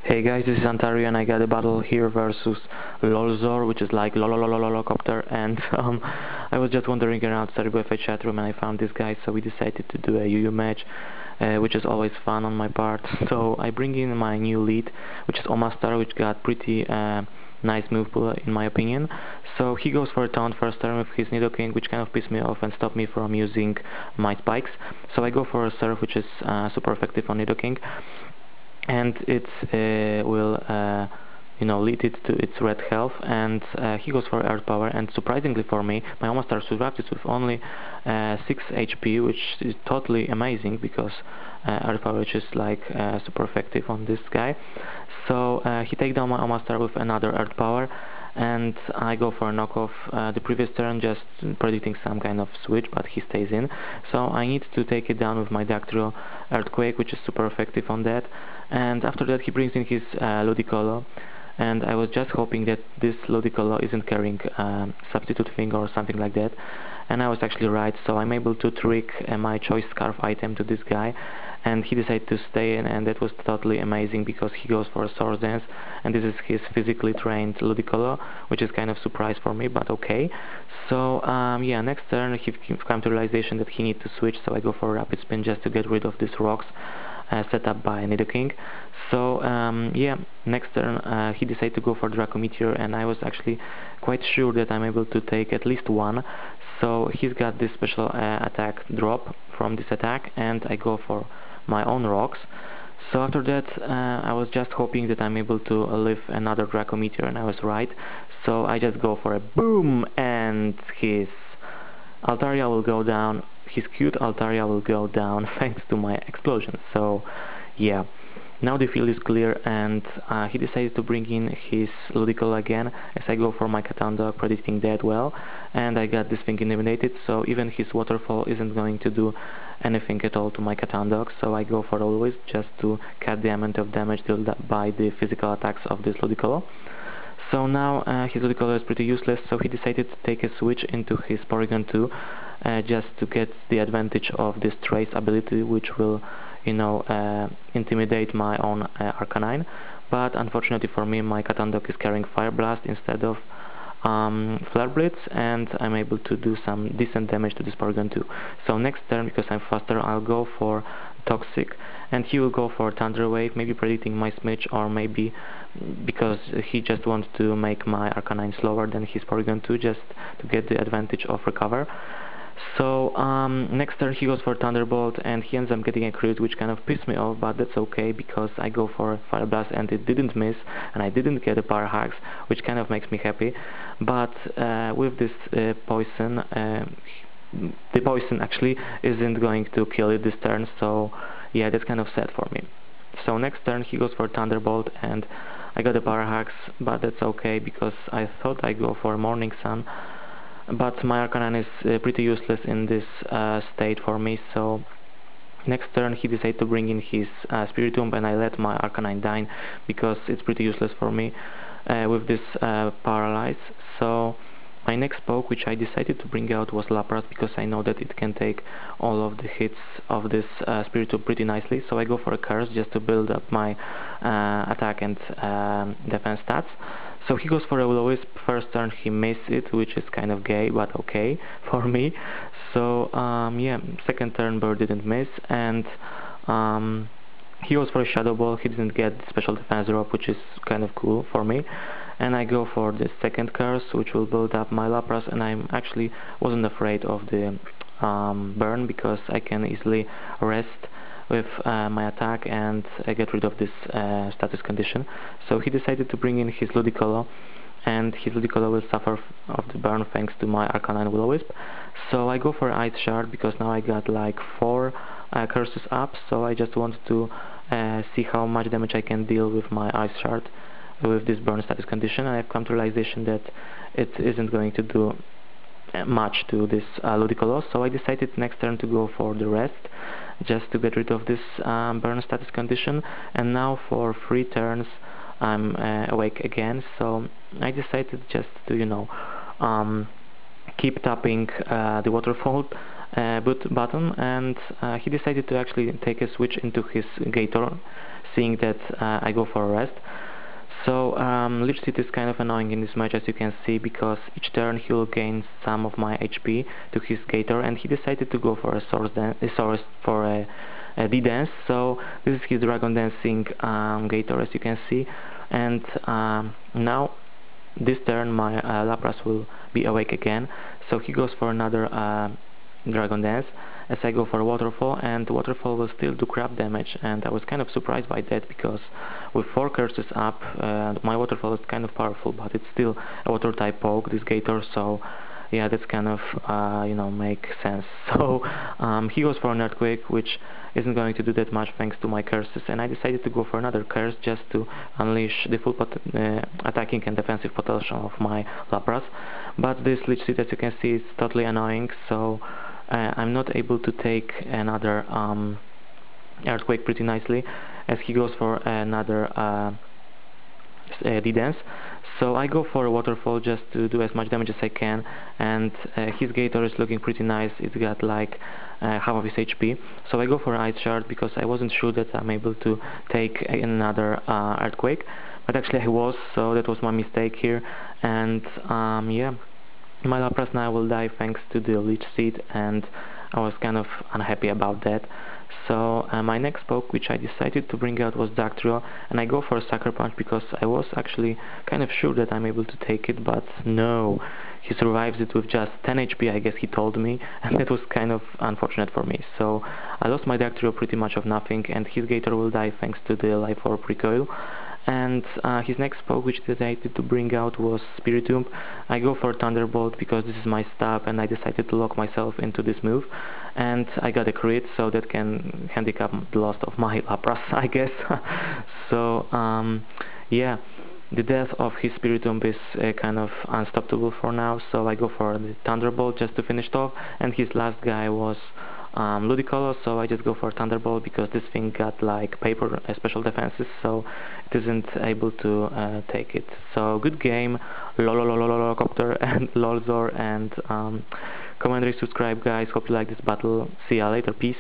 Hey guys, this is Ontario and I got a battle here versus Lolzor, which is like lololololocopter, and I was just wandering around Cerebro FA chat room and I found this guy, so we decided to do a UU match, which is always fun on my part. So I bring in my new lead, which is Omastar, which got pretty nice move pool in my opinion. So he goes for a taunt first turn with his Nidoking, which kind of pissed me off and stopped me from using my spikes. So I go for a Surf, which is super effective on Nidoking, and it will lead it to its red health, and he goes for earth power, and surprisingly for me my Omastar survived it with only 6 HP, which is totally amazing because earth power is like super effective on this guy. So he takes down my Omastar with another earth power, and I go for a knockoff the previous turn, just predicting some kind of switch, but he stays in. So I need to take it down with my Dactyl Earthquake, which is super effective on that. And after that he brings in his Ludicolo, and I was just hoping that this Ludicolo isn't carrying Substitute Thing or something like that. And I was actually right, so I'm able to trick my Choice Scarf item to this guy, and he decided to stay in, and that was totally amazing because he goes for a Swords Dance, and this is his physically trained Ludicolo, which is kind of surprise for me, but okay. So yeah, next turn he came to realization that he needs to switch, so I go for a Rapid Spin just to get rid of these rocks set up by Nidoking. So yeah, next turn he decided to go for Draco Meteor, and I was actually quite sure that I'm able to take at least one. So he's got this special attack drop from this attack, and I go for my own rocks. So after that I was just hoping that I'm able to live another Draco Meteor, and I was right. So I just go for a boom, and his Altaria will go down, his cute Altaria will go down thanks to my explosion. So yeah, now the field is clear, and he decided to bring in his Ludicolo again, as I go for my Catandog, predicting that well, and I got this thing eliminated, so even his Waterfall isn't going to do anything at all to my Catandog, so I go for Always just to cut the amount of damage dealt by the physical attacks of this Ludicolo. So now his Ludicolo is pretty useless, so he decided to take a switch into his Porygon 2 just to get the advantage of this Trace ability, which will intimidate my own Arcanine. But unfortunately for me, my Catandog is carrying Fire Blast instead of Flare Blitz, and I'm able to do some decent damage to this Porygon 2. So next turn, because I'm faster, I'll go for Toxic, and he will go for Thunder Wave, maybe predicting my Smidge, or maybe because he just wants to make my Arcanine slower than his Porygon 2, just to get the advantage of Recover. So next turn he goes for Thunderbolt, and he ends up getting a crit, which kind of pissed me off, but that's okay because I go for Fire Blast and it didn't miss, and I didn't get a Power Hacks, which kind of makes me happy. But with this poison, the poison actually isn't going to kill it this turn, so yeah, that's kind of sad for me. So next turn he goes for Thunderbolt, and I got a Power Hacks, but that's okay because I thought I go for Morning Sun, but my Arcanine is pretty useless in this state for me. So next turn he decided to bring in his Spiritomb, and I let my Arcanine die because it's pretty useless for me with this Paralyze. So my next poke, which I decided to bring out, was Lapras, because I know that it can take all of the hits of this Spiritomb pretty nicely. So I go for a Curse just to build up my attack and defense stats. So he goes for a Will-O-Wisp. First turn he missed it, which is kind of gay, but okay for me. So yeah, second turn Bird didn't miss, and he goes for a Shadow Ball. He didn't get the special defense drop, which is kind of cool for me. And I go for the second Curse, which will build up my Lapras, and I actually wasn't afraid of the burn because I can easily rest with my attack and get rid of this status condition. So he decided to bring in his Ludicolo, and his Ludicolo will suffer of the burn thanks to my Arcanine Will-O-Wisp. So I go for Ice Shard because now I got like 4 curses up, so I just want to see how much damage I can deal with my Ice Shard with this burn status condition, and I've come to realization that it isn't going to do much to this Ludicolo, so I decided next turn to go for the Rest just to get rid of this burn status condition. And now for 3 turns I'm awake again, so I decided just to keep tapping the Waterfall button, and he decided to actually take a switch into his Gator. seeing that I go for a rest. So Lich Seed is kind of annoying in this match, as you can see, because each turn he will gain some of my HP to his Gator, and he decided to go for a D-Dance. So this is his Dragon Dancing Gator, as you can see, and now this turn my Lapras will be awake again, so he goes for another Dragon Dance as I go for Waterfall, and Waterfall will still do crap damage, and I was kind of surprised by that, because with 4 curses up my Waterfall is kind of powerful, but it's still a water type poke, this Gator, so yeah, that's kind of you know, make sense. So he goes for an Earthquake, which isn't going to do that much thanks to my curses, and I decided to go for another curse just to unleash the full attacking and defensive potential of my Lapras. But this Lich Seed, as you can see, is totally annoying, so I'm not able to take another Earthquake pretty nicely, as he goes for another D-Dance. So I go for a Waterfall just to do as much damage as I can, and his Gator is looking pretty nice. It's got like half of his HP. So I go for Ice Shard because I wasn't sure that I'm able to take another Earthquake, but actually I was, so that was my mistake here. And yeah, my Lapras now will die thanks to the Lich Seed, and I was kind of unhappy about that. So my next poke, which I decided to bring out, was Dactyl, and I go for a Sucker Punch because I was actually kind of sure that I'm able to take it, but no, he survives it with just 10 HP, I guess he told me, and that was kind of unfortunate for me. So I lost my Dactyl pretty much of nothing, and his Gator will die thanks to the Life Orb recoil. And his next poke, which I decided to bring out, was Spiritomb. I go for Thunderbolt because this is my stab, and I decided to lock myself into this move, and I got a crit, so that can handicap the loss of my Lapras, I guess. So yeah, the death of his Spiritomb is kind of unstoppable for now, so I go for the Thunderbolt just to finish it off, and his last guy was Ludicolo, so I just go for Thunderbolt because this thing got like paper special defenses, so it isn't able to take it. So good game, Lololololocopter and Lolzor, and comment, subscribe guys, hope you like this battle, see ya later, peace.